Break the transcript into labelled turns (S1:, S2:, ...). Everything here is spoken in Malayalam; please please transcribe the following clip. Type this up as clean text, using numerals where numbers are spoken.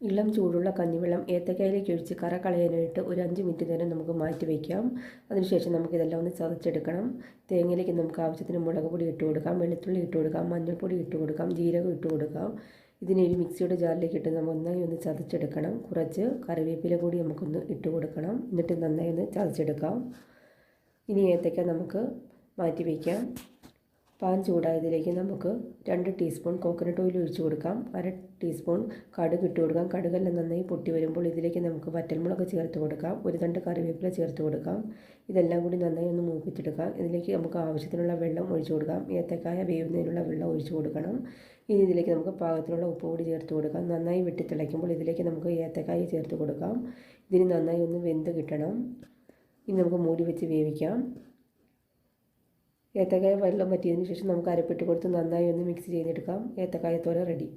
S1: ഇളം ചൂടുള്ള കഞ്ഞിവെള്ളം ഏത്തക്കായിലേക്ക് ഒഴിച്ച് കറ കളയാനായിട്ട് ഒരു 5 മിനിറ്റ് നേരം നമുക്ക് മാറ്റി വയ്ക്കാം. അതിനുശേഷം നമുക്കിതെല്ലാം ഒന്ന് ചതച്ചെടുക്കണം. തേങ്ങയിലേക്ക് നമുക്ക് ആവശ്യത്തിന് മുളക് പൊടി ഇട്ട് കൊടുക്കാം, വെളുത്തുള്ളി ഇട്ട് കൊടുക്കാം, മഞ്ഞൾപ്പൊടി ഇട്ട് കൊടുക്കാം, ജീരകം ഇട്ട് കൊടുക്കാം. ഇതിനെ ഒരു മിക്സിയുടെ ജാറിലേക്ക് ഇട്ട് നമ്മൾ നന്നായി ഒന്ന് ചതച്ചെടുക്കണം. കുറച്ച് കറിവേപ്പില കൂടി നമുക്കൊന്ന് ഇട്ട് കൊടുക്കണം. എന്നിട്ട് നന്നായി ഒന്ന് ചതച്ചെടുക്കാം. ഇനി ഏത്തക്ക നമുക്ക് മാറ്റി വയ്ക്കാം. പാൻ ചൂടായതിലേക്ക് നമുക്ക് 2 ടീസ്പൂൺ കോക്കനട്ട് ഓയിൽ ഒഴിച്ച് കൊടുക്കാം. 1/2 ടീസ്പൂൺ കടുക് ഇട്ട് കൊടുക്കാം. കടുകെല്ലാം നന്നായി പൊട്ടി വരുമ്പോൾ ഇതിലേക്ക് നമുക്ക് വറ്റൽമുളക് ചേർത്ത് കൊടുക്കാം. ഒരു തണ്ട് കറിവേപ്പില ചേർത്ത് കൊടുക്കാം. ഇതെല്ലാം കൂടി നന്നായി ഒന്ന് മൂപ്പിച്ചെടുക്കാം. ഇതിലേക്ക് നമുക്ക് ആവശ്യത്തിനുള്ള വെള്ളം ഒഴിച്ച് കൊടുക്കാം. ഏത്തക്കായ വേവുന്നതിനുള്ള വെള്ളം ഒഴിച്ച് കൊടുക്കണം. ഇനി ഇതിലേക്ക് നമുക്ക് പാകത്തിനുള്ള ഉപ്പ് കൂടി ചേർത്ത് കൊടുക്കാം. നന്നായി വെട്ടി തിളയ്ക്കുമ്പോൾ ഇതിലേക്ക് നമുക്ക് ഏത്തക്കായ ചേർത്ത് കൊടുക്കാം. ഇതിന് നന്നായി ഒന്ന് വെന്ത് കിട്ടണം. ഇനി നമുക്ക് മൂടി വെച്ച് വേവിക്കാം. ഏത്തക്കായ വെള്ളം വറ്റിയതിന് ശേഷം നമുക്ക് അരപ്പിട്ട് കൊടുത്ത് നന്നായി ഒന്ന് മിക്സ് ചെയ്തെടുക്കാം. ഏത്തക്കായത്തോര റെഡി.